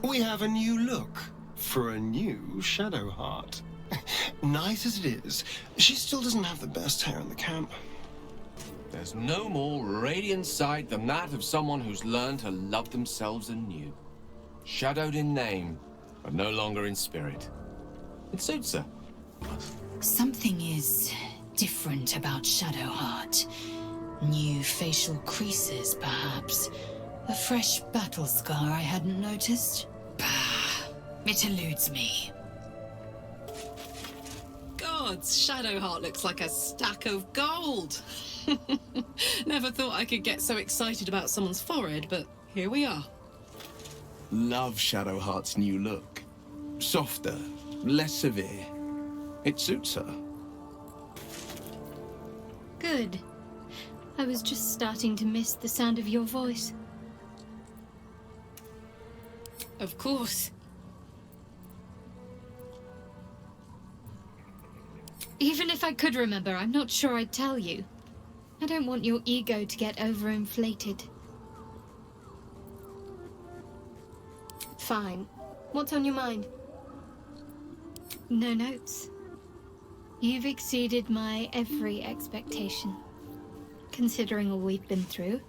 We have a new look for a new Shadowheart. Nice as it is, she still doesn't have the best hair in the camp. There's no more radiant sight than that of someone who's learned to love themselves anew. Shadowed in name, but no longer in spirit. It suits her. Something is different about Shadowheart. New facial creases, perhaps. A fresh battle scar I hadn't noticed. Bah, it eludes me. Gods, Shadowheart looks like a stack of gold. Never thought I could get so excited about someone's forehead, but here we are. Love Shadowheart's new look. Softer, less severe. It suits her. Good. I was just starting to miss the sound of your voice. Of course. Even if I could remember, I'm not sure I'd tell you. I don't want your ego to get overinflated. Fine. What's on your mind? No notes. You've exceeded my every expectation. Considering all we've been through,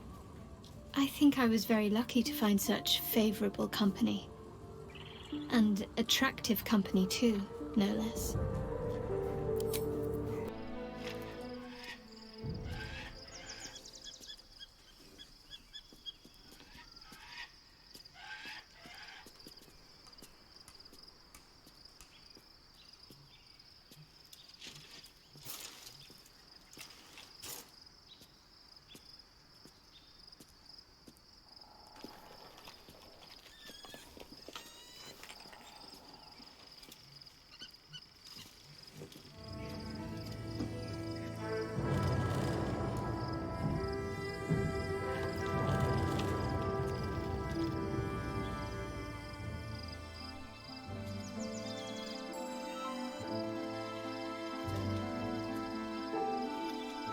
I think I was very lucky to find such favorable company. And attractive company too, no less.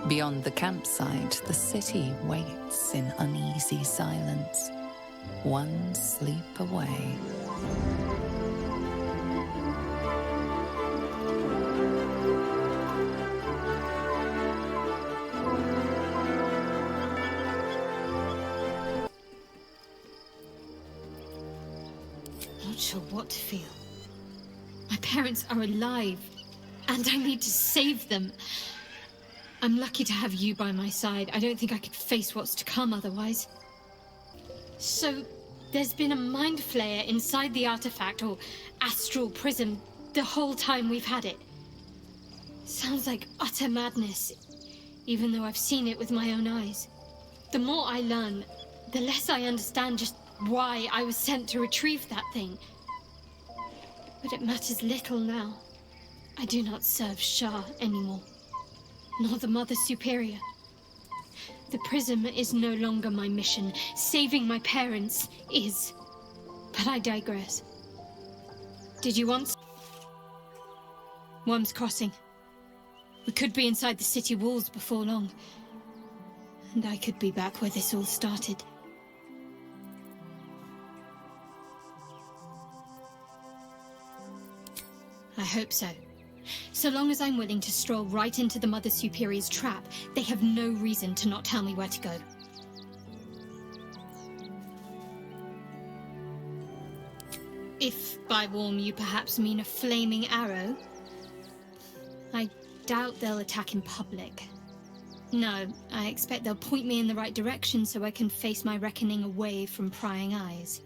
Beyond the campsite, the city waits in uneasy silence, one sleep away. Not sure what to feel. My parents are alive, and I need to save them. I'm lucky to have you by my side. I don't think I could face what's to come otherwise. So, there's been a mind flayer inside the artifact, or astral prism, the whole time we've had it. Sounds like utter madness, even though I've seen it with my own eyes. The more I learn, the less I understand just why I was sent to retrieve that thing. But it matters little now. I do not serve Shah anymore. Nor the Mother Superior. The prism is no longer my mission. Saving my parents is. But I digress. Did you want... Worm's Crossing. We could be inside the city walls before long. And I could be back where this all started. I hope so. So long as I'm willing to stroll right into the Mother Superior's trap, they have no reason to not tell me where to go. If by warm you perhaps mean a flaming arrow, I doubt they'll attack in public. No, I expect they'll point me in the right direction so I can face my reckoning away from prying eyes.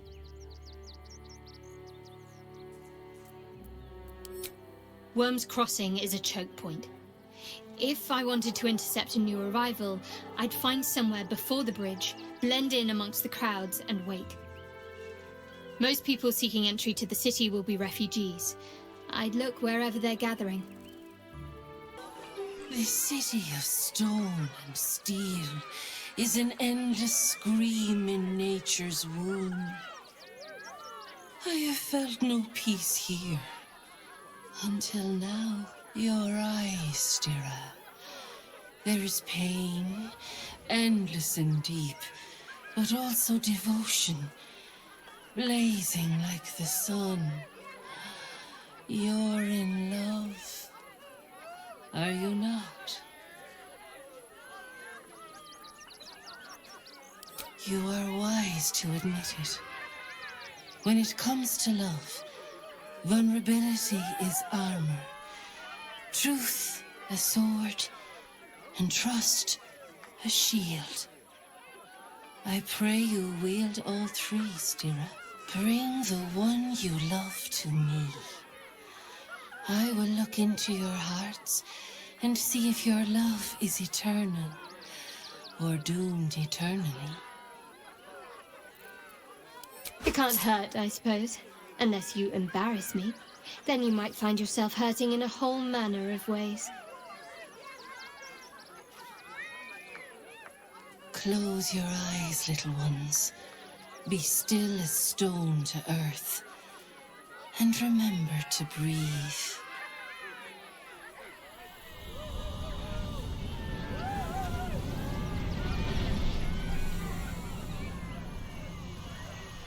Worm's Crossing is a choke point. If I wanted to intercept a new arrival, I'd find somewhere before the bridge, blend in amongst the crowds, and wait. Most people seeking entry to the city will be refugees. I'd look wherever they're gathering. The city of stone and steel is an endless scream in nature's womb. I have felt no peace here. Until now, your eyes stir up. There is pain, endless and deep, but also devotion. blazing like the sun. You're in love, are you not? You are wise to admit it. When it comes to love, vulnerability is armor, truth a sword, and trust a shield. I pray you wield all three, Stira. Bring the one you love to me. I will look into your hearts and see if your love is eternal or doomed eternally. It can't hurt, I suppose. Unless you embarrass me. Then you might find yourself hurting in a whole manner of ways. Close your eyes, little ones. Be still as stone to earth. And remember to breathe.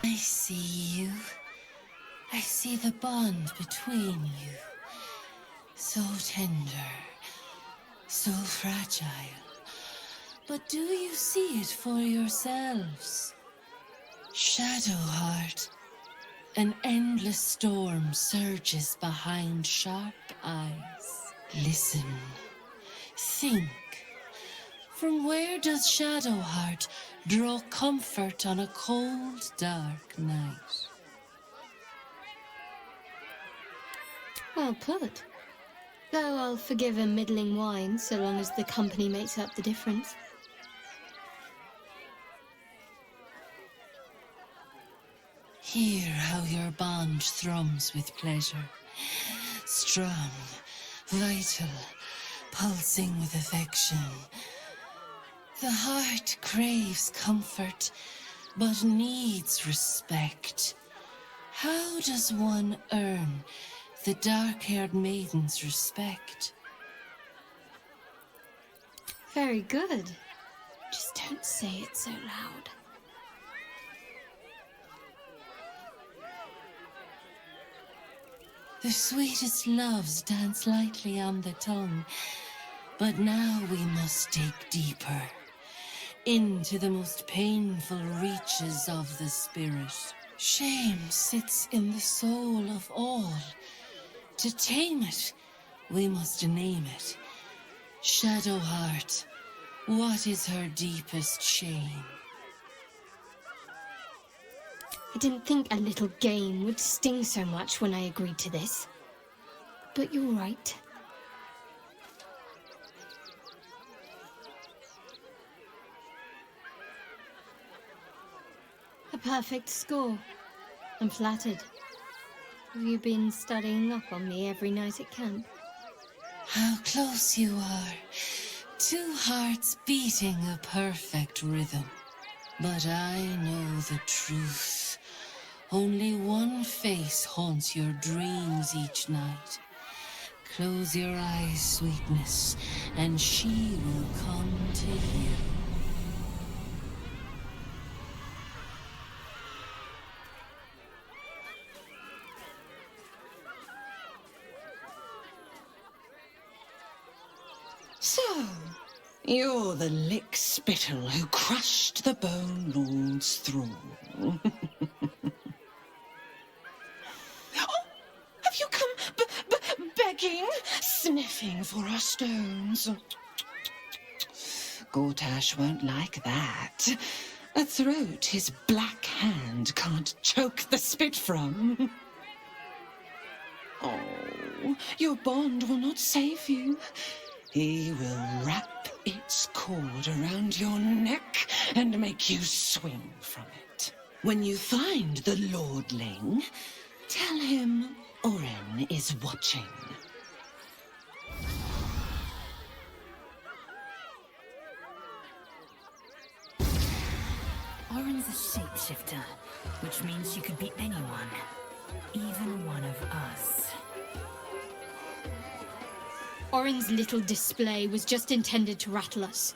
I see you. I see the bond between you. So tender, so fragile. But do you see it for yourselves? Shadowheart, an endless storm surges behind sharp eyes. Listen, think. From where does Shadowheart draw comfort on a cold, dark night? Well put. Though I'll forgive a middling wine so long as the company makes up the difference. Hear how your bond thrums with pleasure. Strong, vital, pulsing with affection. The heart craves comfort, but needs respect. How does one earn the dark-haired maiden's respect? Very good. Just don't say it so loud. The sweetest loves dance lightly on the tongue, but now we must dig deeper, into the most painful reaches of the spirit. Shame sits in the soul of all. To tame it, we must name it. Shadowheart, what is her deepest shame? I didn't think a little game would sting so much when I agreed to this. But you're right. A perfect score. I'm flattered. Have you been studying up on me every night at camp? How close you are. Two hearts beating a perfect rhythm. But I know the truth. Only one face haunts your dreams each night. Close your eyes, sweetness, and she will come to you. So, you're the lick-spittle who crushed the Bone Lord's thrall. Oh, have you come begging, sniffing for our stones? Gortash won't like that. A throat his black hand can't choke the spit from. Oh, your bond will not save you. He will wrap its cord around your neck and make you swing from it. When you find the lordling, tell him Oren is watching. Oren's a shapeshifter, which means she could be anyone, even one of us. Oren's little display was just intended to rattle us.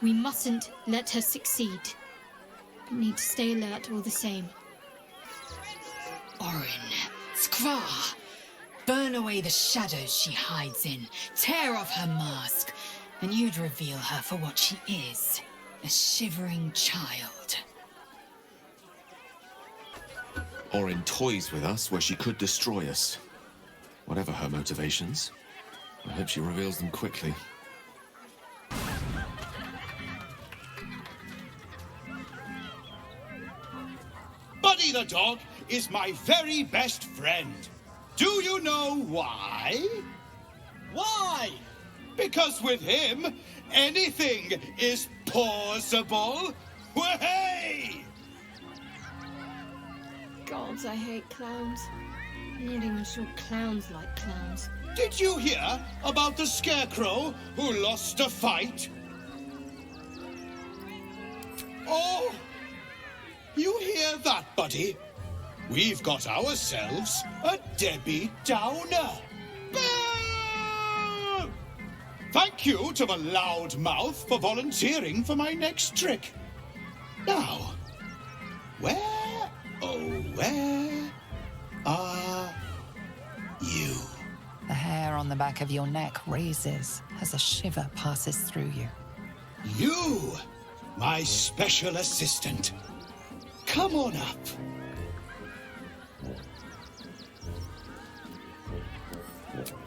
We mustn't let her succeed. But need to stay alert all the same. Orin, Skra, burn away the shadows she hides in, tear off her mask, and you'd reveal her for what she is, a shivering child. Orin toys with us where she could destroy us. Whatever her motivations, I hope she reveals them quickly. Buddy the dog is my very best friend. Do you know why? Why? Because with him, anything is possible. Way! God, I hate clowns. I'm not even sure clowns like clowns. Did you hear about the scarecrow who lost a fight? Oh, you hear that, buddy? We've got ourselves a Debbie Downer. Boo! Thank you to the loud mouth for volunteering for my next trick. Now, where, oh, where are you? The hair on the back of your neck raises as a shiver passes through you. You, my special assistant. Come on up.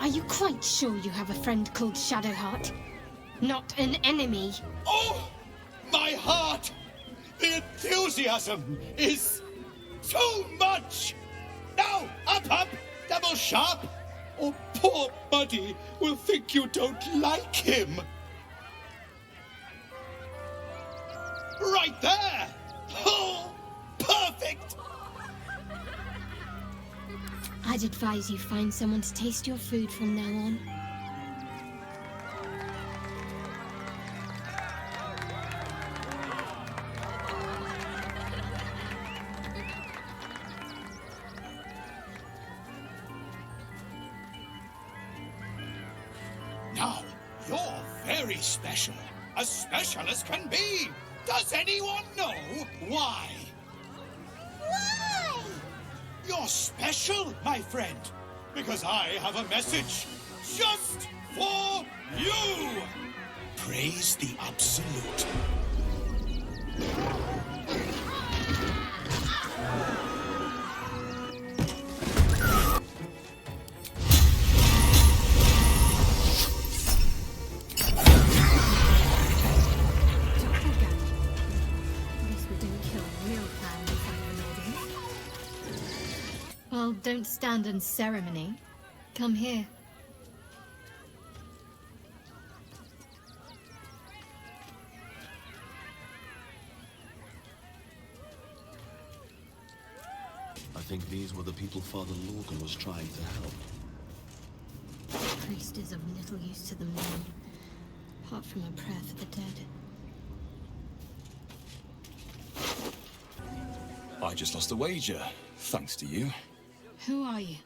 Are you quite sure you have a friend called Shadowheart? Not an enemy? Oh, my heart! The enthusiasm is too much! Now, up, double sharp, or poor Buddy will think you don't like him. Right there! Oh, perfect! I'd advise you find someone to taste your food from now on. Now, you're very special. As special as can be. Does anyone know why? Why? You're special, my friend, because I have a message just for you. Praise the Absolute. Well, don't stand on ceremony. Come here. I think these were the people Father Lorcan was trying to help. The priest is of little use to them now, apart from a prayer for the dead. I just lost a wager, thanks to you. Who are you?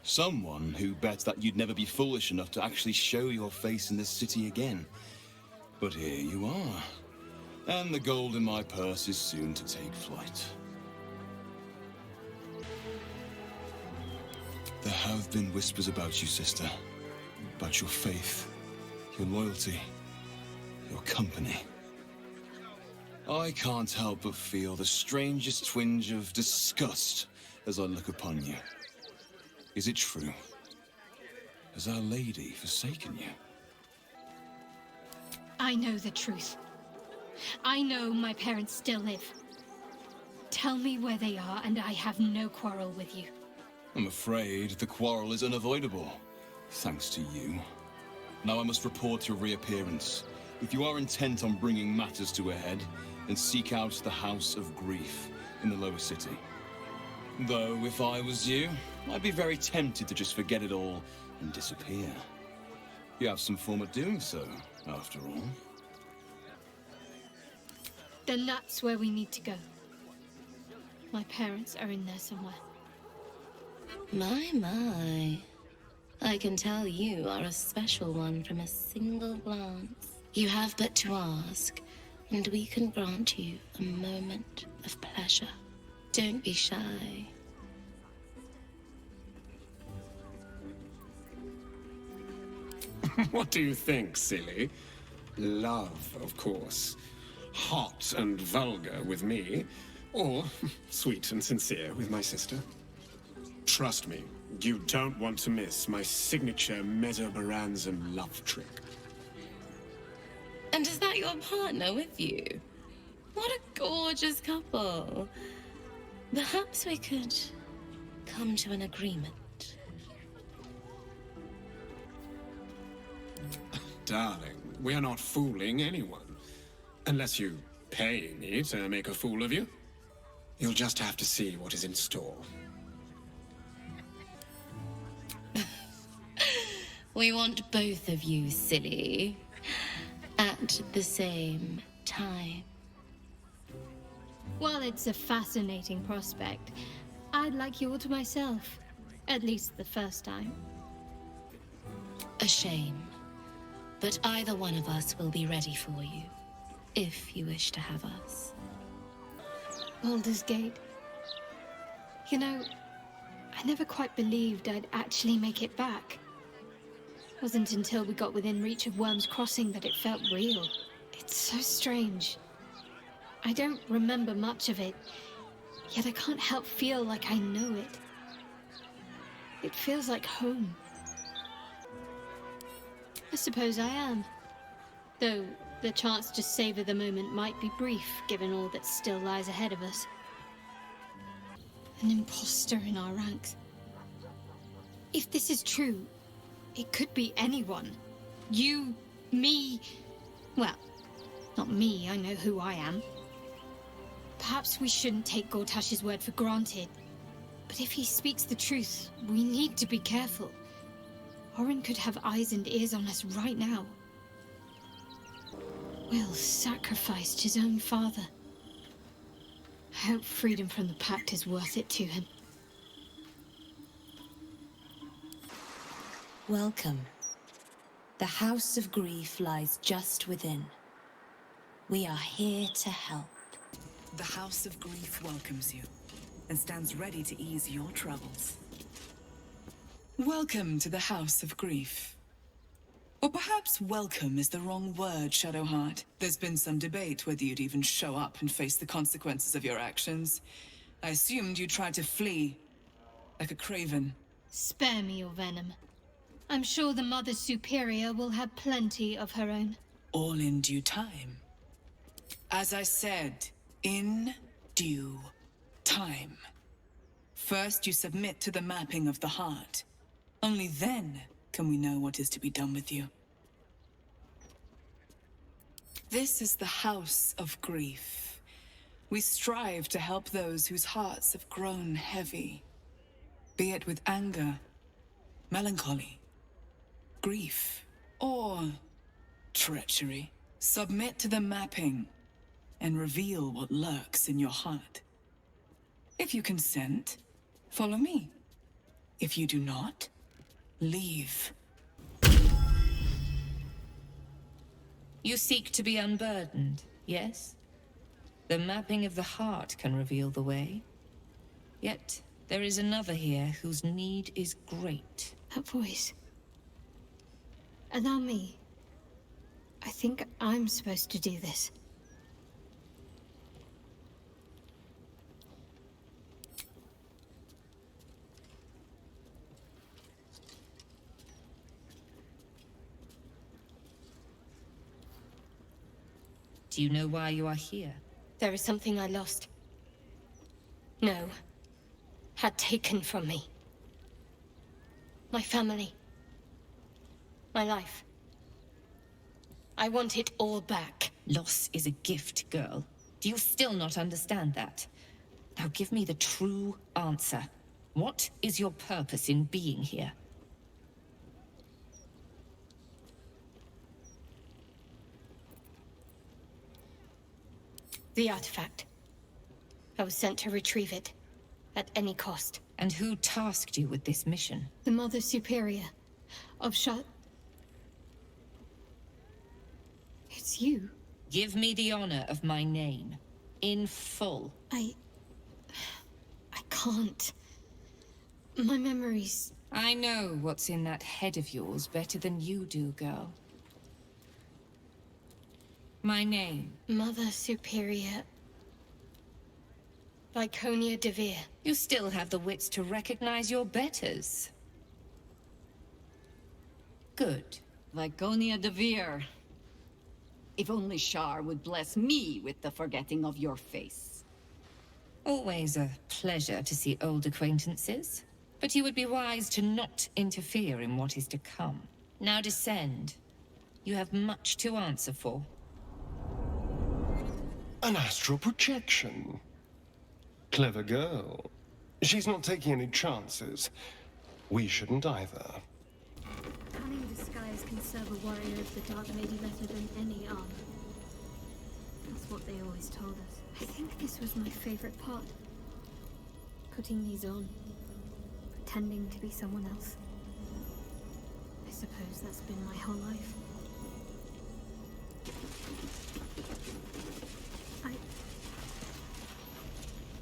Someone who bet that you'd never be foolish enough to actually show your face in this city again. But here you are. And the gold in my purse is soon to take flight. There have been whispers about you, sister. About your faith, your loyalty, your company. I can't help but feel the strangest twinge of disgust as I look upon you. Is it true? Has Our Lady forsaken you? I know the truth. I know my parents still live. Tell me where they are, and I have no quarrel with you. I'm afraid the quarrel is unavoidable, thanks to you. Now I must report your reappearance. If you are intent on bringing matters to a head, then seek out the House of Grief in the lower city. Though, if I was you, I'd be very tempted to just forget it all and disappear. You have some form of doing so, after all. Then that's where we need to go. My parents are in there somewhere. My. I can tell you are a special one from a single glance. You have but to ask, and we can grant you a moment of pleasure. Don't be shy. What do you think, silly? Love, of course. Hot and vulgar with me, or sweet and sincere with my sister. Trust me, you don't want to miss my signature Mesobaranzum love trick. And is that your partner with you? What a gorgeous couple. Perhaps we could come to an agreement. Darling, we're not fooling anyone. Unless you pay me to make a fool of you. You'll just have to see what is in store. We want both of you, silly, at the same time. While it's a fascinating prospect, I'd like you all to myself. At least the first time. A shame. But either one of us will be ready for you, if you wish to have us. Baldur's Gate. You know, I never quite believed I'd actually make it back. It wasn't until we got within reach of Worm's Crossing that it felt real. It's so strange. I don't remember much of it, yet I can't help feel like I know it. It feels like home. I suppose I am. Though the chance to savor the moment might be brief, given all that still lies ahead of us. An imposter in our ranks. If this is true, it could be anyone. You, me... Well, not me, I know who I am. Perhaps we shouldn't take Gortash's word for granted. But if he speaks the truth, we need to be careful. Orin could have eyes and ears on us right now. Will sacrificed his own father. I hope freedom from the Pact is worth it to him. Welcome. The House of Grief lies just within. We are here to help. The House of Grief welcomes you and stands ready to ease your troubles. Welcome to the House of Grief. Or perhaps welcome is the wrong word, Shadowheart. There's been some debate whether you'd even show up and face the consequences of your actions. I assumed you tried to flee, like a craven. Spare me your venom. I'm sure the Mother Superior will have plenty of her own. All in due time. As I said, in due time. First, you submit to the mapping of the heart. Only then can we know what is to be done with you. This is the House of Grief. We strive to help those whose hearts have grown heavy, be it with anger, melancholy, grief, or treachery. Submit to the mapping and reveal what lurks in your heart. If you consent, follow me. If you do not, leave. You seek to be unburdened, yes? The mapping of the heart can reveal the way. Yet, there is another here whose need is great. That voice. Allow me. I think I'm supposed to do this. Do you know why you are here? There is something I lost. No. Had taken from me. My family. My life. I want it all back. Loss is a gift, girl. Do you still not understand that? Now give me the true answer. What is your purpose in being here? The artifact. I was sent to retrieve it. At any cost. And who tasked you with this mission? The Mother Superior. Of It's you. Give me the honor of my name. In full. I can't. My memory's I know what's in that head of yours better than you do, girl. My name? Mother Superior Viconia de Vere. You still have the wits to recognize your betters. Good. Viconia de Vere. If only Shar would bless me with the forgetting of your face. Always a pleasure to see old acquaintances. But you would be wise to not interfere in what is to come. Now descend. You have much to answer for. An astral projection. Clever girl. She's not taking any chances. We shouldn't either. Cunning disguise can serve a warrior of the Dark Lady better than any armor. That's what they always told us. I think this was my favorite part. Putting these on. Pretending to be someone else. I suppose that's been my whole life.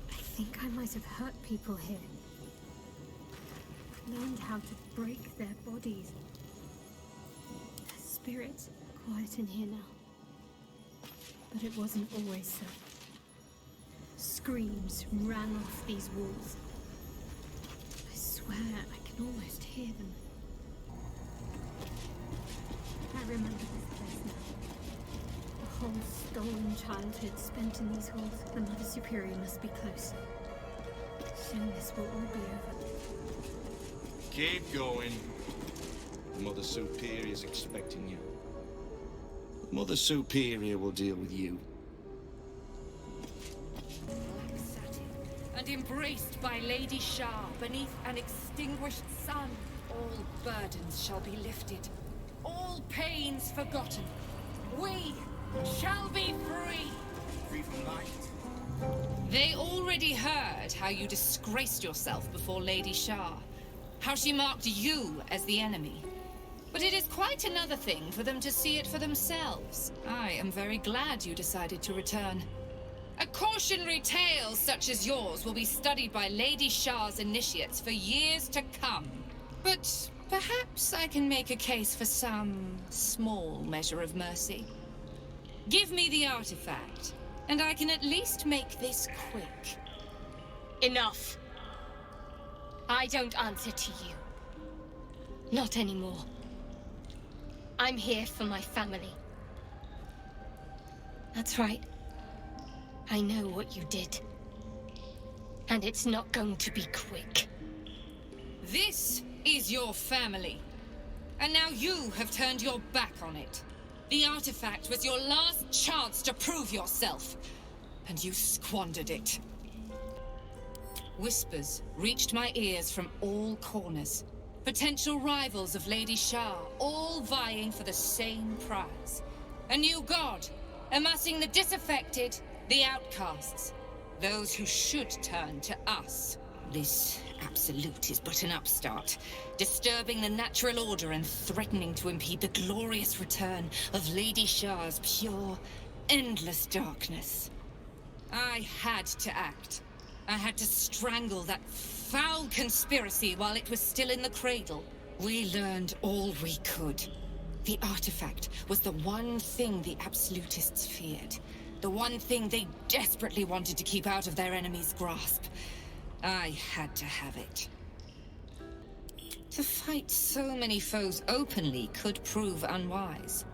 I think I might have hurt people here. Learned how to break their bodies. The spirits are quiet in here now. But it wasn't always so. Screams ran off these walls. I swear I can almost hear them. I remember this place now. A whole stolen childhood spent in these halls. The Mother Superior must be close. Soon this will all be over. Keep going. The Mother Superior's expecting you. The Mother Superior will deal with you. And embraced by Lady Shar beneath an extinguished sun, all burdens shall be lifted, all pains forgotten. We shall be free! Free from light. They already heard how you disgraced yourself before Lady Shar, how she marked you as the enemy. But it is quite another thing for them to see it for themselves. I am very glad you decided to return. A cautionary tale such as yours will be studied by Lady Shar's initiates for years to come. But perhaps I can make a case for some small measure of mercy. Give me the artifact, and I can at least make this quick. Enough. I don't answer to you. Not anymore. I'm here for my family. That's right. I know what you did. And it's not going to be quick. This is your family. And now you have turned your back on it. The artifact was your last chance to prove yourself. And you squandered it. Whispers reached my ears from all corners. Potential rivals of Lady Shar, all vying for the same prize. A new god, amassing the disaffected, the outcasts. Those who should turn to us. This absolute is but an upstart, disturbing the natural order and threatening to impede the glorious return of Lady Shar's pure, endless darkness. I had to act. I had to strangle that foul conspiracy while it was still in the cradle. We learned all we could. The artifact was the one thing the absolutists feared. The one thing they desperately wanted to keep out of their enemy's grasp. I had to have it. To fight so many foes openly could prove unwise.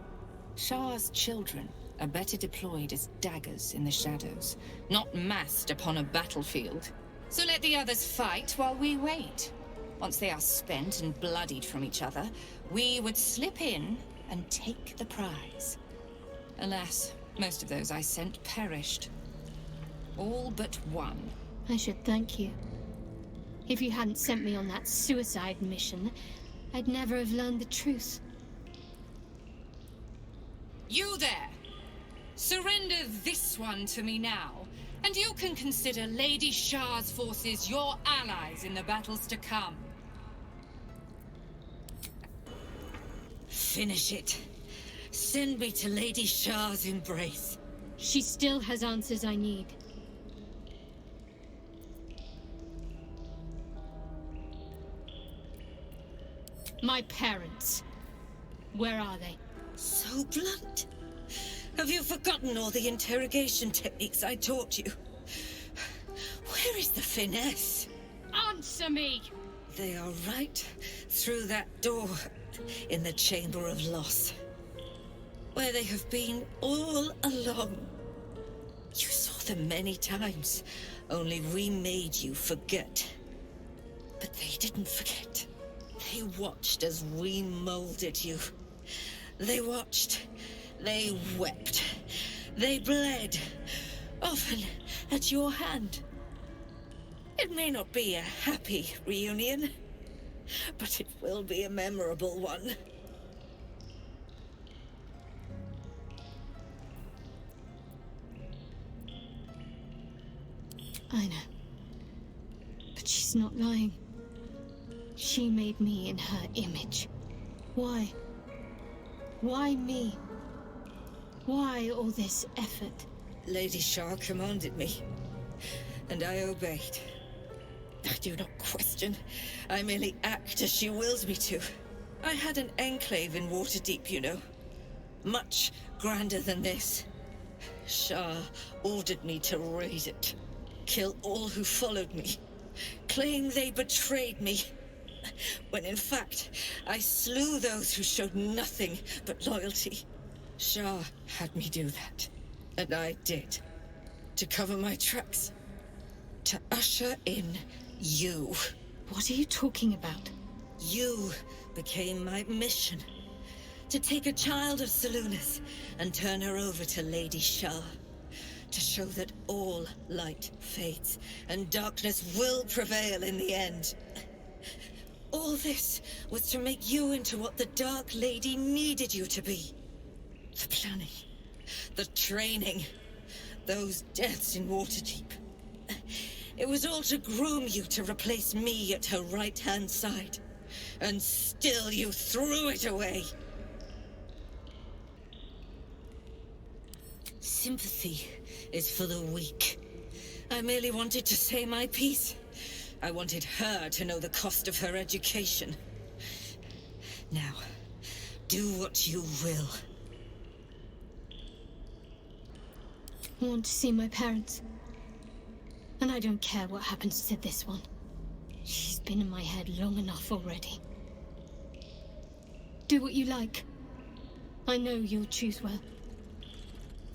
Shar's children are better deployed as daggers in the shadows, not massed upon a battlefield. So let the others fight while we wait. Once they are spent and bloodied from each other, we would slip in and take the prize. Alas, most of those I sent perished. All but one. I should thank you. If you hadn't sent me on that suicide mission, I'd never have learned the truth. You there! Surrender this one to me now, and you can consider Lady Shar's forces your allies in the battles to come. Finish it. Send me to Lady Shar's embrace. She still has answers I need. My parents. Where are they? So blunt. Have you forgotten all the interrogation techniques I taught you? Where is the finesse? Answer me! They are right through that door in the Chamber of Loss, where they have been all along. You saw them many times, only we made you forget. But they didn't forget. They watched as we molded you. They watched, they wept, they bled, often at your hand. It may not be a happy reunion, but it will be a memorable one. I know. But she's not lying. She made me in her image. Why? Why me? Why all this effort? Lady Shah commanded me, and I obeyed. I do not question. I merely act as she wills me to. I had an enclave in Waterdeep, you know. Much grander than this. Shah ordered me to raise it. Kill all who followed me. Claim they betrayed me. When in fact, I slew those who showed nothing but loyalty. Shah had me do that. And I did. To cover my tracks. To usher in you. What are you talking about? You became my mission. To take a child of Selûne's and turn her over to Lady Shah. To show that all light fades and darkness will prevail in the end. All this was to make you into what the Dark Lady needed you to be. The planning, the training, those deaths in Waterdeep. It was all to groom you to replace me at her right-hand side. And still you threw it away. Sympathy is for the weak. I merely wanted to say my piece. I wanted her to know the cost of her education. Now, do what you will. I want to see my parents. And I don't care what happens to this one. She's been in my head long enough already. Do what you like. I know you'll choose well.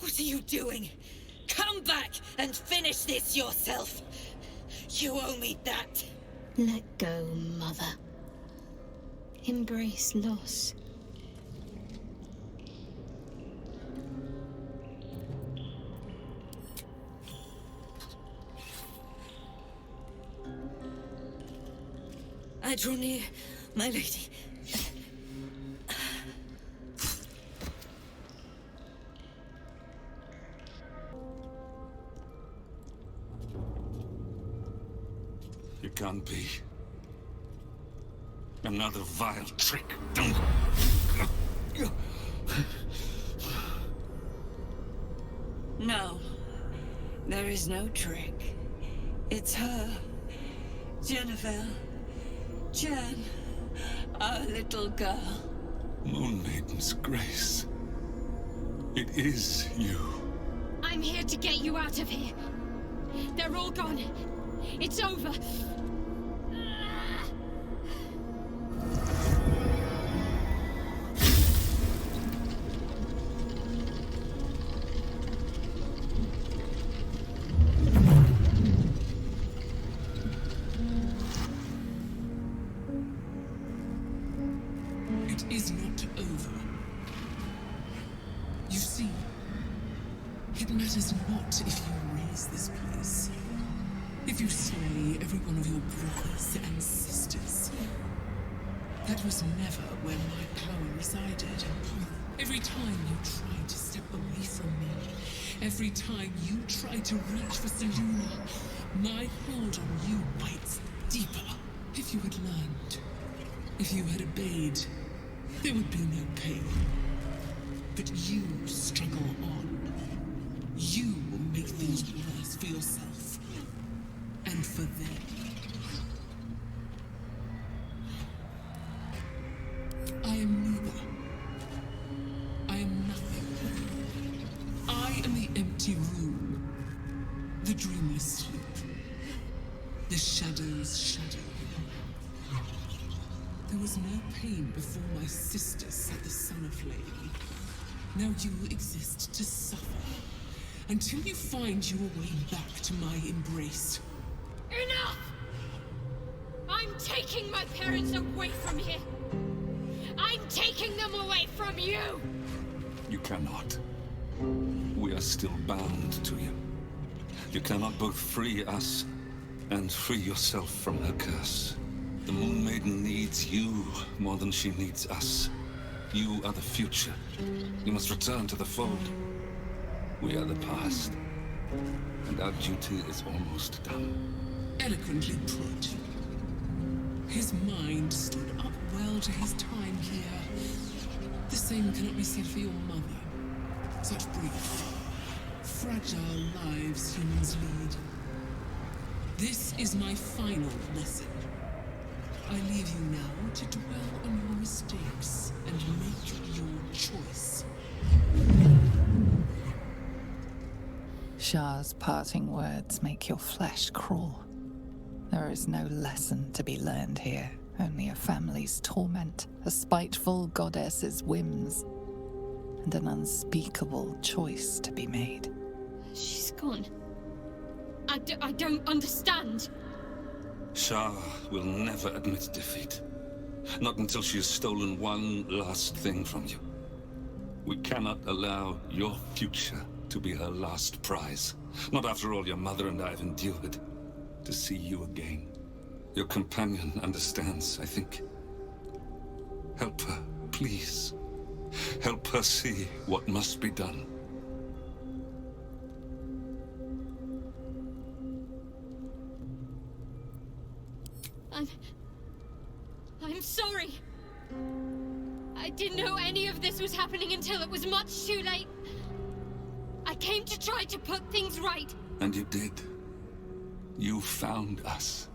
What are you doing? Come back and finish this yourself. You owe me that. Let go, Mother. Embrace loss. I draw near, my lady. It can't be. Another vile trick. Don't. No. There is no trick. It's her. Jennifer. Jen. Our little girl. Moon Maiden's grace. It is you. I'm here to get you out of here. They're all gone. It's over. It is not over. You see, it matters not if you raise this place. If you slay every one of your brothers and sisters. That was never where my power resided. Every time you tried to step away from me, every time you tried to reach for Selûne, my hold on you bites deeper. If you had learned, if you had obeyed, there would be no pain. But you struggle on. You will make things worse for yourself. And for them. dreamless sleep. The shadow's shadow. There was no pain before my sister set the sun aflame. Now you exist to suffer. Until you find your way back to my embrace. Enough! I'm taking my parents away from here. I'm taking them away from you! You cannot. We are still bound to you. You cannot both free us and free yourself from her curse. The Moon Maiden needs you more than she needs us. You are the future. You must return to the fold. We are the past. And our duty is almost done. Eloquently put. His mind stood up well to his time here. The same cannot be said for your mother. Such brief, fragile lives humans lead. This is my final lesson. I leave you now to dwell on your mistakes and make your choice. Shah's parting words make your flesh crawl. There is no lesson to be learned here, only a family's torment, a spiteful goddess's whims, and an unspeakable choice to be made. She's gone. I don't understand. Shah will never admit defeat. Not until she has stolen one last thing from you. We cannot allow your future to be her last prize. Not after all your mother and I have endured. To see you again. Your companion understands, I think. Help her, please. Help her see what must be done. I'm sorry. I didn't know any of this was happening until it was much too late. I came to try to put things right. And you did. You found us.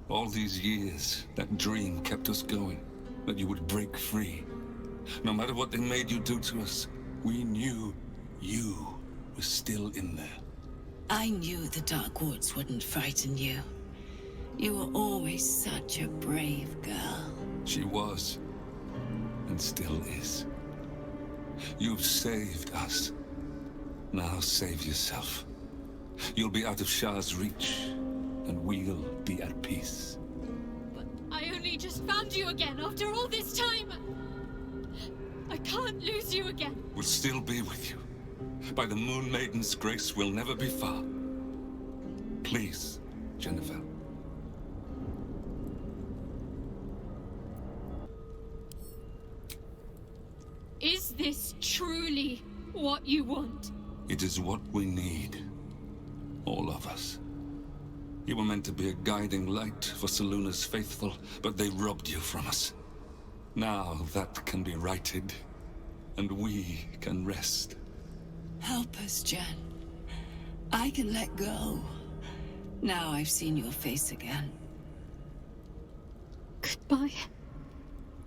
All these years, that dream kept us going. That you would break free. No matter what they made you do to us, we knew you were still in there. I knew the Dark Woods wouldn't frighten you. You were always such a brave girl. She was. And still is. You've saved us. Now save yourself. You'll be out of Shah's reach, and we'll be at peace. But I only just found you again after all this time. I can't lose you again. We'll still be with you. By the Moon Maiden's grace, we'll never be far. Please, Jennifer. Is this truly what you want? It is what we need. All of us. You were meant to be a guiding light for Selûne's faithful, but they robbed you from us. Now that can be righted, and we can rest. Help us, Jen. I can let go. Now I've seen your face again. Goodbye.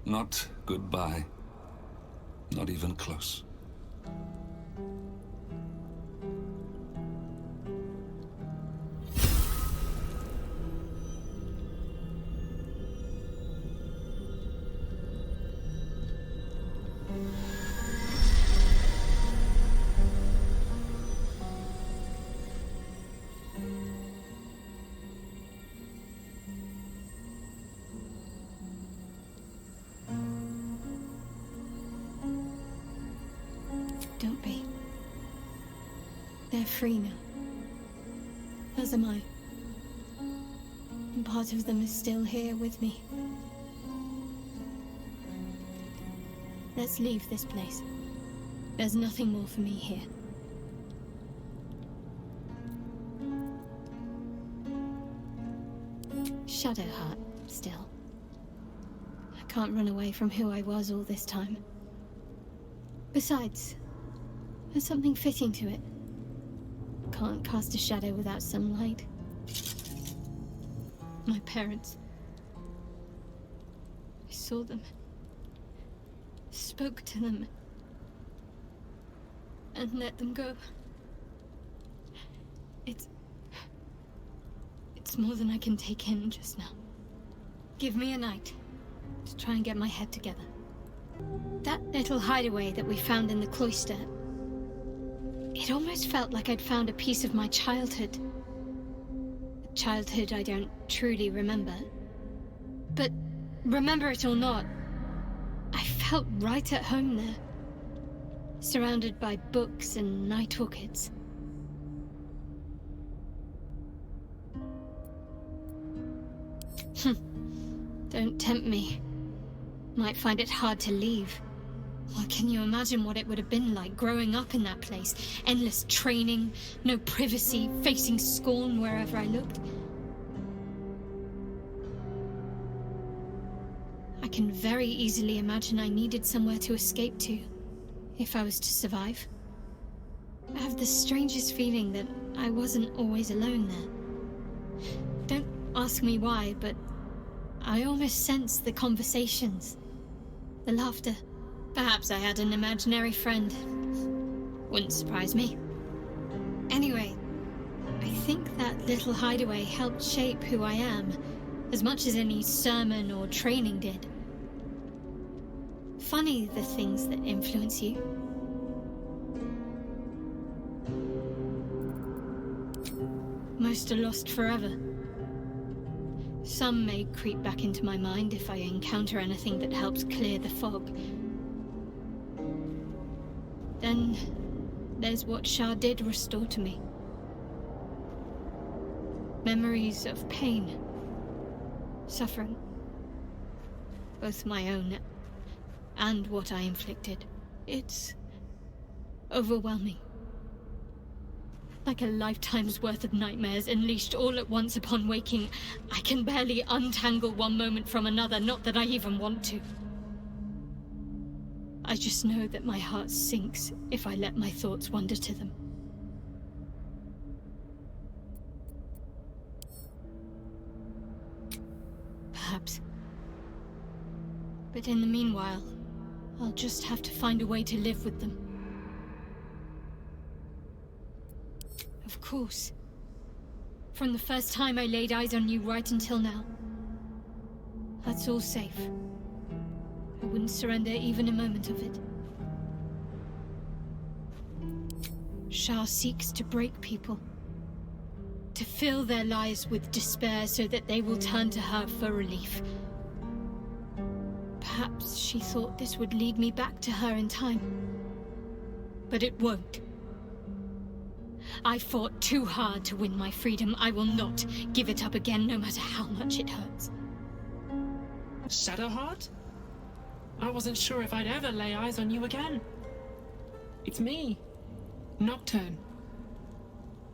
Not goodbye. Not even close. Don't be. They're free now. As am I. And part of them is still here with me. Let's leave this place. There's nothing more for me here. Shadowheart, still. I can't run away from who I was all this time. Besides, there's something fitting to it. Can't cast a shadow without sunlight. My parents. I saw them. Spoke to them. And let them go. It's That's more than I can take in just now. Give me a night to try and get my head together. That little hideaway that we found in the cloister, it almost felt like I'd found a piece of my childhood. A childhood I don't truly remember. But remember it or not, I felt right at home there. Surrounded by books and night orchids. Don't tempt me. Might find it hard to leave. Well, can you imagine what it would have been like growing up in that place? Endless training, no privacy, facing scorn wherever I looked. I can very easily imagine I needed somewhere to escape to, if I was to survive. I have the strangest feeling that I wasn't always alone there. Don't ask me why, but I almost sense the conversations, the laughter. Perhaps I had an imaginary friend. Wouldn't surprise me. Anyway, I think that little hideaway helped shape who I am, as much as any sermon or training did. Funny, the things that influence you. Most are lost forever. Some may creep back into my mind if I encounter anything that helps clear the fog. Then there's what Shah did restore to me. Memories of pain, suffering, both my own and what I inflicted. It's overwhelming. Like a lifetime's worth of nightmares unleashed all at once upon waking. I can barely untangle one moment from another, not that I even want to. I just know that my heart sinks if I let my thoughts wander to them. Perhaps. But in the meanwhile, I'll just have to find a way to live with them. Of course. From the first time I laid eyes on you right until now. That's all safe. I wouldn't surrender even a moment of it. Shah seeks to break people. To fill their lives with despair so that they will turn to her for relief. Perhaps she thought this would lead me back to her in time. But it won't. I fought too hard to win my freedom. I will not give it up again, no matter how much it hurts. Shadowheart? I wasn't sure if I'd ever lay eyes on you again. It's me, Nocturne.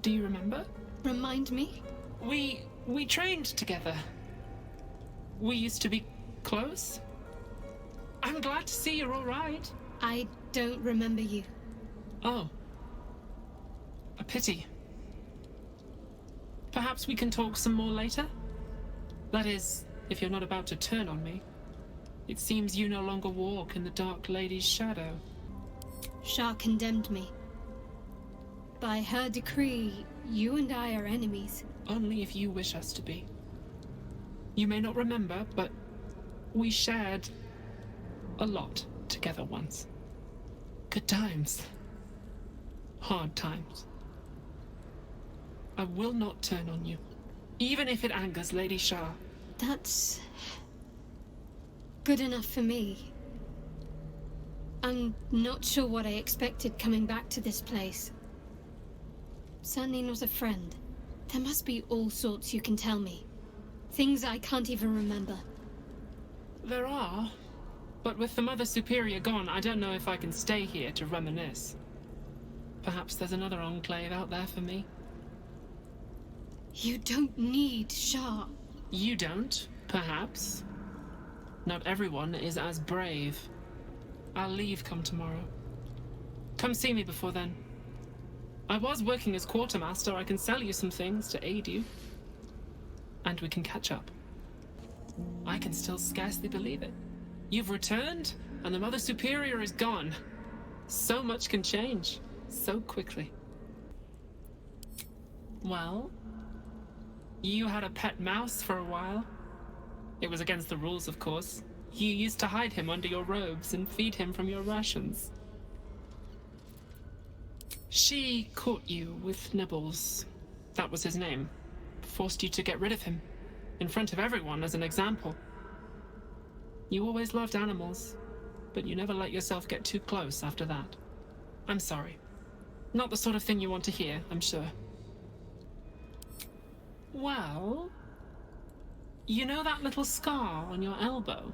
Do you remember? Remind me? We trained together. We used to be close. I'm glad to see you're all right. I don't remember you. Oh. A pity. Perhaps we can talk some more later? That is, if you're not about to turn on me. It seems you no longer walk in the Dark Lady's shadow. Shah condemned me. By her decree, you and I are enemies. Only if you wish us to be. You may not remember, but we shared a lot together once. Good times. Hard times. I will not turn on you, even if it angers Lady Shah. That's good enough for me. I'm not sure what I expected coming back to this place. Certainly not a friend. There must be all sorts you can tell me. Things I can't even remember. There are, but with the Mother Superior gone, I don't know if I can stay here to reminisce. Perhaps there's another enclave out there for me. You don't need Shah. You don't, perhaps. Not everyone is as brave. I'll leave come tomorrow. Come see me before then. I was working as quartermaster. I can sell you some things to aid you. And we can catch up. I can still scarcely believe it. You've returned, and the Mother Superior is gone. So much can change, so quickly. Well, You had a pet mouse for a while. It was against the rules, of course. You used to hide him under your robes and feed him from your rations. She caught you with Nibbles. That was his name. Forced you to get rid of him. In front of everyone as an example. You always loved animals, but you never let yourself get too close after that. I'm sorry. Not the sort of thing you want to hear, I'm sure. Well, you know that little scar on your elbow?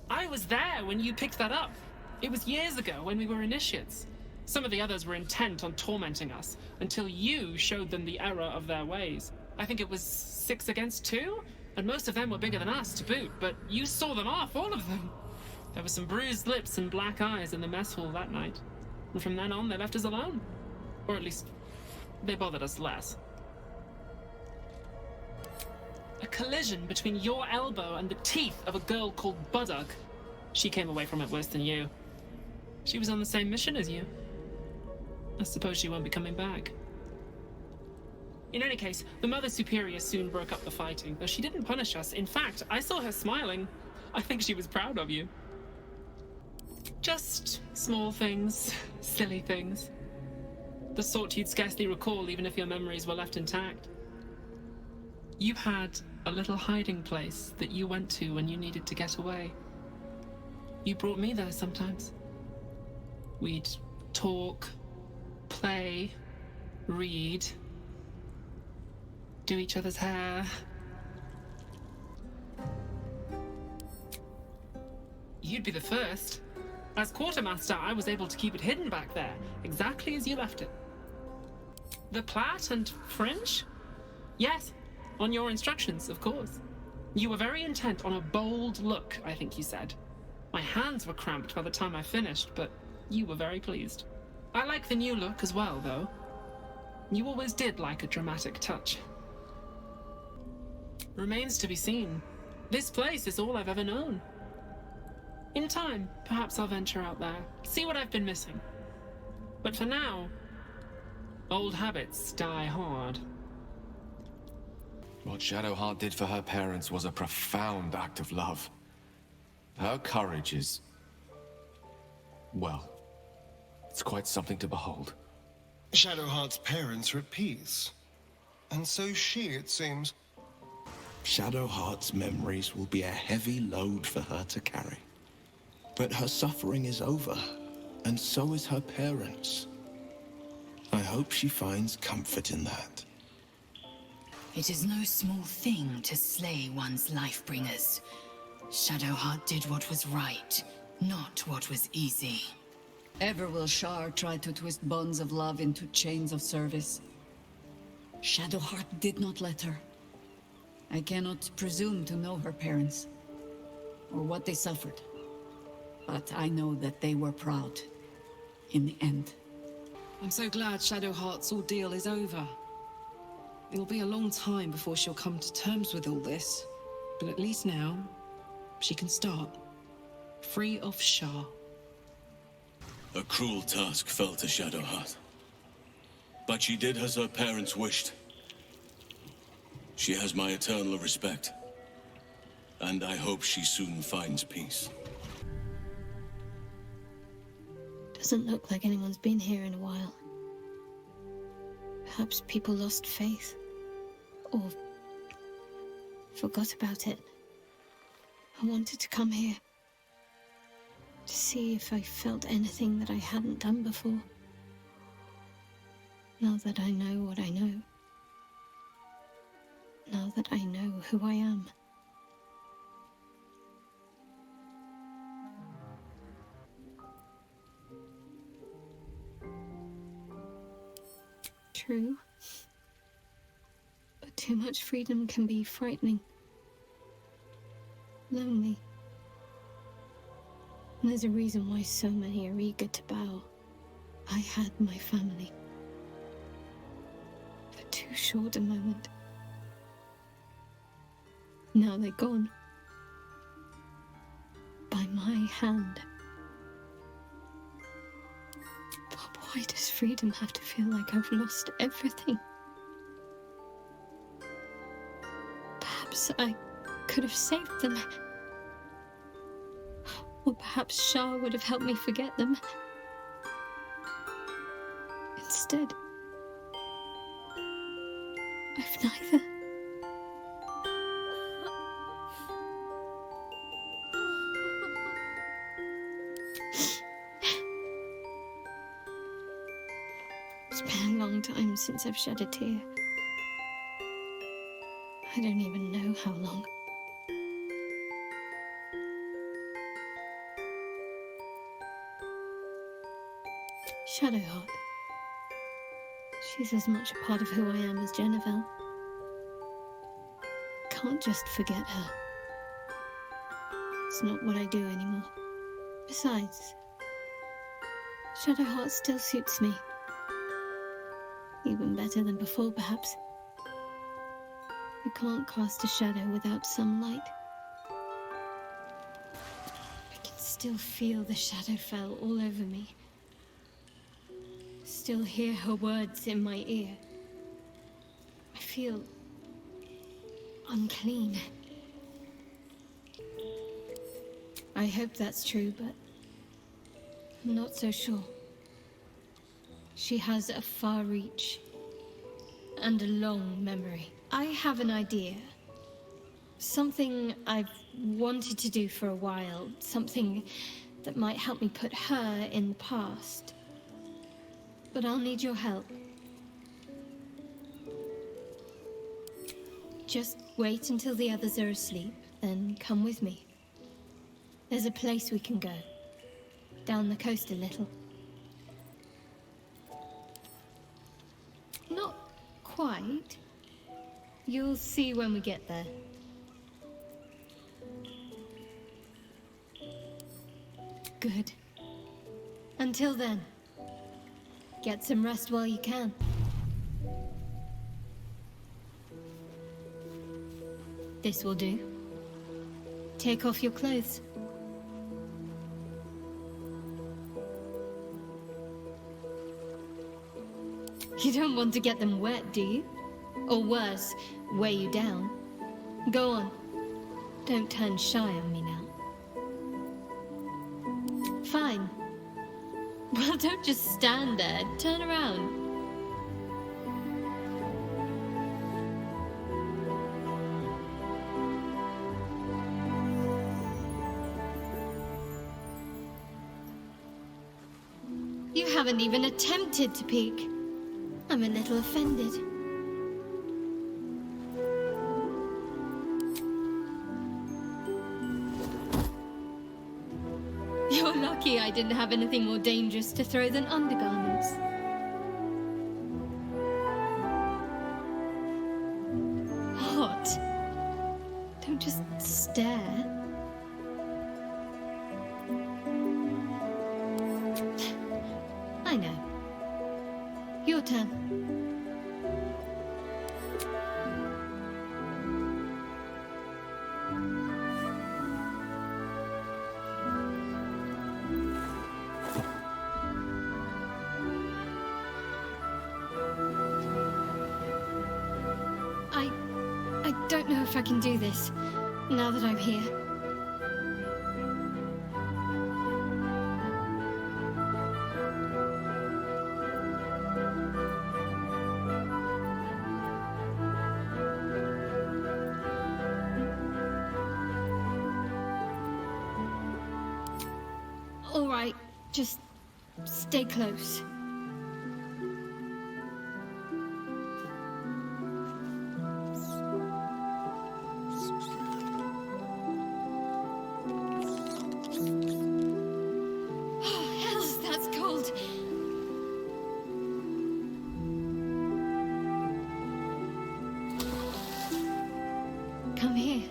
I was there when you picked that up. It was years ago when we were initiates. Some of the others were intent on tormenting us until you showed them the error of their ways. I think it was 6 against 2, and most of them were bigger than us to boot, but you saw them off, all of them. There were some bruised lips and black eyes in the mess hall that night, and from then on they left us alone. Or at least, they bothered us less. A collision between your elbow and the teeth of a girl called Baldur. She came away from it worse than you. She was on the same mission as you. I suppose she won't be coming back. In any case, the Mother Superior soon broke up the fighting, though she didn't punish us. In fact, I saw her smiling. I think she was proud of you. Just small things, silly things. The sort you'd scarcely recall even if your memories were left intact. You had a little hiding place that you went to when you needed to get away. You brought me there sometimes. We'd talk, play, read, do each other's hair. You'd be the first. As quartermaster, I was able to keep it hidden back there, exactly as you left it. The plait and fringe? Yes, on your instructions, of course. You were very intent on a bold look, I think you said. My hands were cramped by the time I finished, but you were very pleased. I like the new look as well, though. You always did like a dramatic touch. Remains to be seen. This place is all I've ever known. In time, perhaps I'll venture out there, see what I've been missing. But for now, old habits die hard. What Shadowheart did for her parents was a profound act of love. Her courage is... well, it's quite something to behold. Shadowheart's parents are at peace. And so she, it seems. Shadowheart's memories will be a heavy load for her to carry. But her suffering is over, and so is her parents. I hope she finds comfort in that. It is no small thing to slay one's life-bringers. Shadowheart did what was right, not what was easy. Ever will Shar try to twist bonds of love into chains of service? Shadowheart did not let her. I cannot presume to know her parents, or what they suffered. But I know that they were proud, in the end. I'm so glad Shadowheart's ordeal is over. It'll be a long time before she'll come to terms with all this, but at least now, she can start. Free of Shar. A cruel task fell to Shadowheart. But she did as her parents wished. She has my eternal respect. And I hope she soon finds peace. Doesn't look like anyone's been here in a while. Perhaps people lost faith. Or forgot about it. I wanted to come here. To see if I felt anything that I hadn't done before. Now that I know what I know. Now that I know who I am. True. But too much freedom can be frightening. Lonely. And there's a reason why so many are eager to bow. I had my family. For too short a moment. Now they're gone. By my hand. But why does freedom have to feel like I've lost everything? Perhaps I could have saved them. Or perhaps Shah would have helped me forget them. Instead, I've neither. It's been a long time since I've shed a tear. I don't even know how long. Shadowheart. She's as much a part of who I am as Jennifer. Can't just forget her. It's not what I do anymore. Besides, Shadowheart still suits me. Even better than before, perhaps. You can't cast a shadow without some light. I can still feel the shadow fell all over me. Still hear her words in my ear. I feel unclean. I hope that's true, but I'm not so sure. She has a far reach and a long memory. I have an idea. Something I've wanted to do for a while. Something that might help me put her in the past. But I'll need your help. Just wait until the others are asleep, then come with me. There's a place we can go. Down the coast a little. Not quite. You'll see when we get there. Good. Until then, get some rest while you can. This will do. Take off your clothes. You don't want to get them wet, do you? Or worse, weigh you down. Go on. Don't turn shy on me now. Fine. Well, don't just stand there. Turn around. You haven't even attempted to peek. I'm a little offended. You're lucky I didn't have anything more dangerous to throw than undergarments. What? Don't just stare. I know. Your turn. I don't know if I can do this, now that I'm here. All right, just stay close. Come here.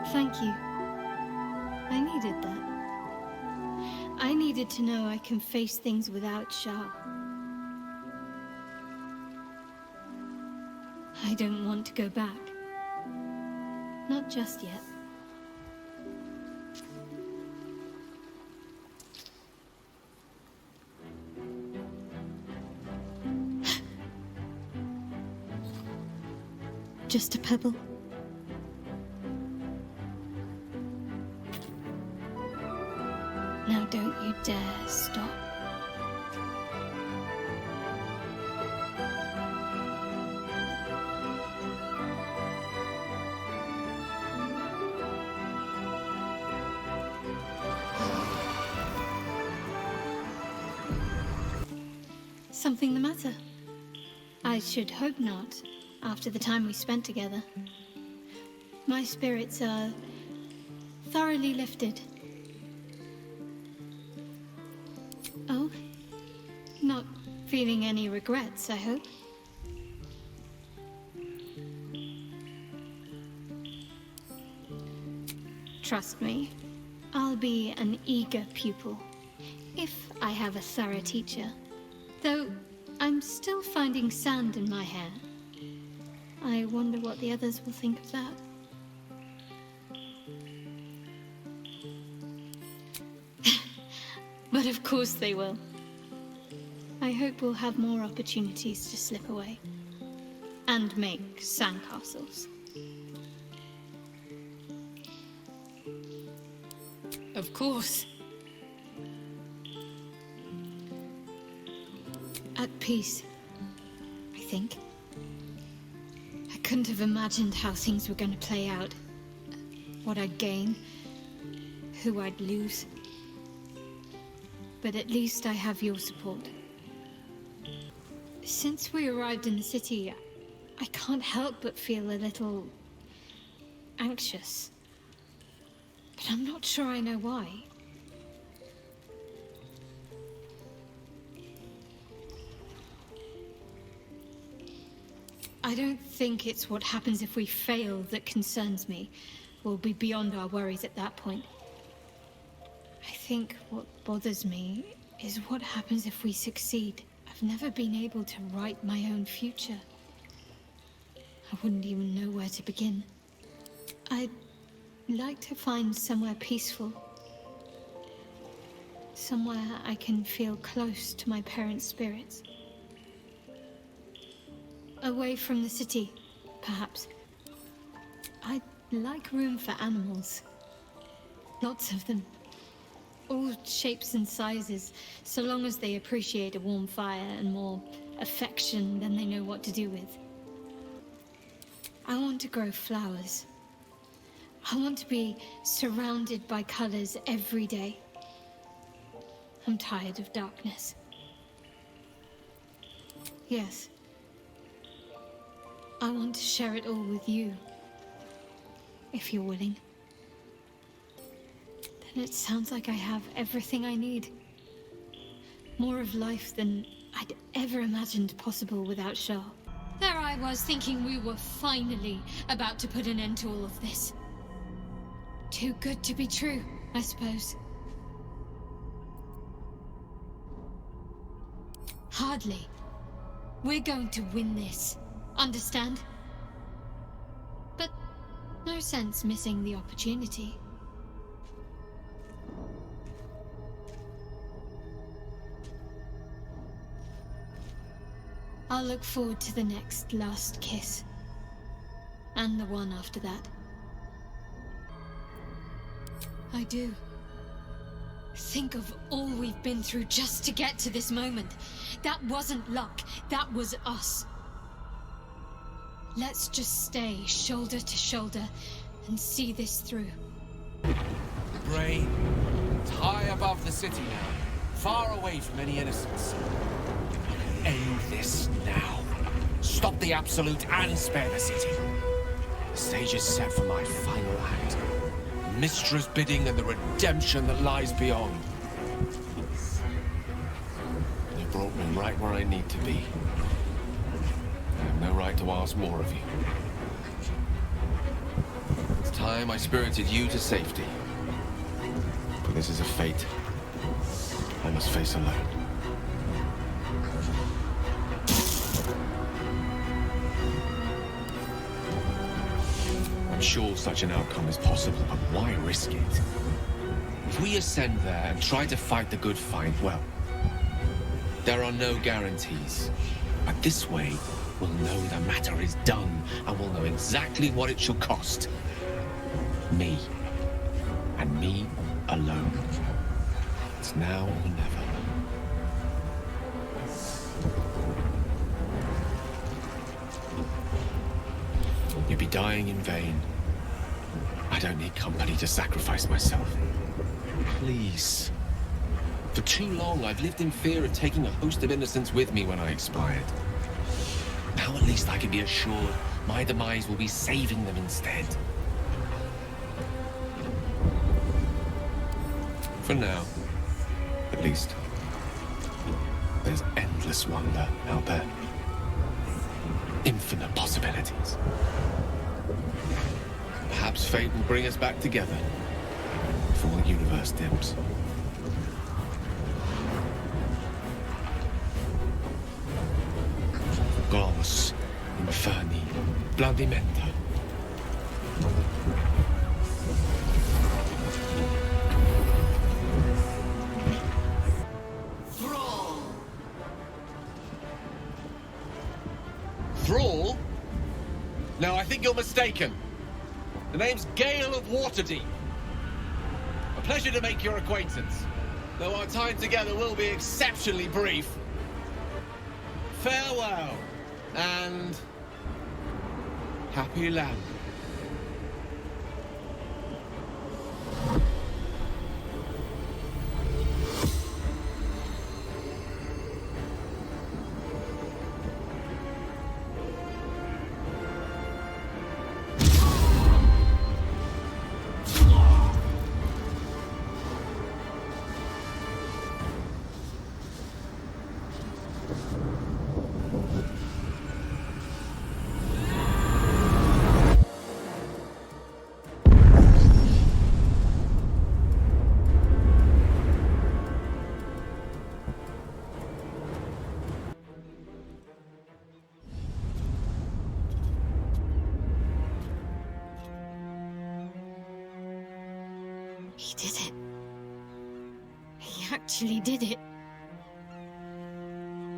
Thank you. I needed that. I needed to know I can face things without Shah. I don't want to go back. Not just yet. just a pebble. Now don't you dare stop. Something the matter? I should hope not, after the time we spent together. My spirits are thoroughly lifted. Oh? Not feeling any regrets, I hope? Trust me, I'll be an eager pupil, if I have a thorough teacher. Though I'm still finding sand in my hair. I wonder what the others will think of that. But of course they will. I hope we'll have more opportunities to slip away. And make sandcastles. Of course. At peace, I think. I couldn't have imagined how things were going to play out. What I'd gain, who I'd lose. But at least I have your support. Since we arrived in the city, I can't help but feel a little anxious. But I'm not sure I know why. I don't think it's what happens if we fail that concerns me. We'll be beyond our worries at that point. I think what bothers me is what happens if we succeed. I've never been able to write my own future. I wouldn't even know where to begin. I'd like to find somewhere peaceful. Somewhere I can feel close to my parents' spirits. Away from the city, perhaps. I'd like room for animals. Lots of them. All shapes and sizes, so long as they appreciate a warm fire and more affection than they know what to do with. I want to grow flowers. I want to be surrounded by colors every day. I'm tired of darkness. Yes. I want to share it all with you, if you're willing. Then it sounds like I have everything I need. More of life than I'd ever imagined possible without Shah. There I was thinking we were finally about to put an end to all of this. Too good to be true, I suppose. Hardly. We're going to win this. Understand? But no sense missing the opportunity. I'll look forward to the next last kiss. And the one after that. I do. Think of all we've been through just to get to this moment. That wasn't luck. That was us. Let's just stay shoulder to shoulder and see this through. Bray, it's high above the city now, far away from any innocence. End this now. Stop the absolute and spare the city. The stage is set for my final act. Mistra's bidding and the redemption that lies beyond. You brought me right where I need to be. I have no right to ask more of you. It's time I spirited you to safety. But this is a fate I must face alone. I'm sure such an outcome is possible, but why risk it? If we ascend there and try to fight the good fight, well, there are no guarantees. But this way, will know the matter is done and will know exactly what it shall cost. Me. And me alone. It's now or never. You'd be dying in vain. I don't need company to sacrifice myself. Please. For too long, I've lived in fear of taking a host of innocents with me when I expired. Now at least I can be assured my demise will be saving them instead. For now, at least, there's endless wonder out there. Infinite possibilities. Perhaps fate will bring us back together before the universe dims. Gloss, Inferni, Blandimento. Thrall? No, I think you're mistaken. The name's Gale of Waterdeep. A pleasure to make your acquaintance, though our time together will be exceptionally brief. Farewell, and happy land. He did it. He actually did it.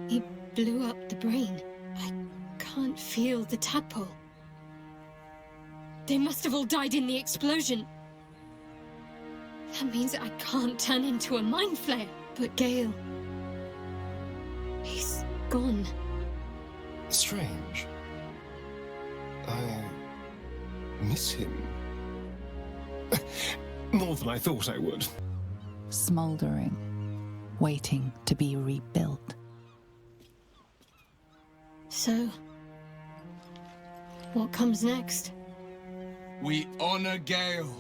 He blew up the brain. I can't feel the tadpole. They must have all died in the explosion. That means I can't turn into a mind flayer. But Gale... he's gone. Strange. I miss him. More than I thought I would. Smouldering, waiting to be rebuilt. So, what comes next? We honor Gale.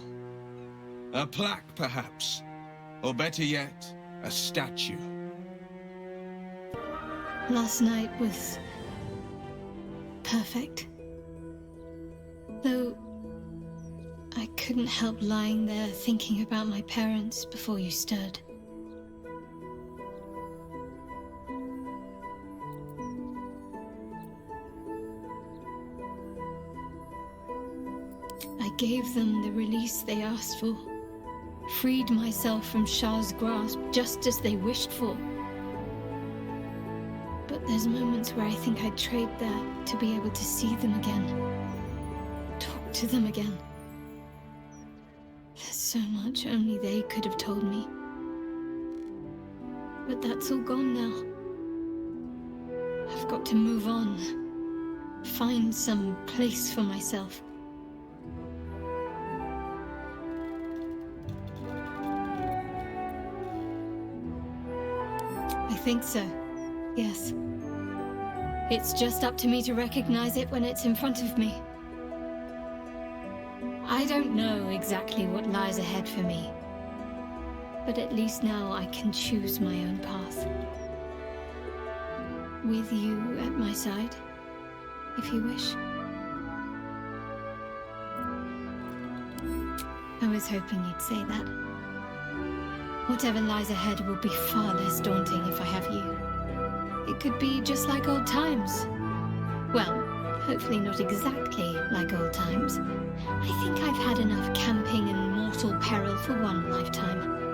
A plaque, perhaps. Or better yet, a statue. Last night was... perfect. Though... I couldn't help lying there thinking about my parents before you stirred. I gave them the release they asked for, freed myself from Shah's grasp just as they wished for. But there's moments where I think I'd trade that to be able to see them again, talk to them again. There's so much only they could have told me. But that's all gone now. I've got to move on. Find some place for myself. I think so. Yes. It's just up to me to recognize it when it's in front of me. I don't know exactly what lies ahead for me, but at least now I can choose my own path. With you at my side, if you wish. I was hoping you'd say that. Whatever lies ahead will be far less daunting if I have you. It could be just like old times. Well, hopefully not exactly like old times. I think I've had enough camping and mortal peril for one lifetime.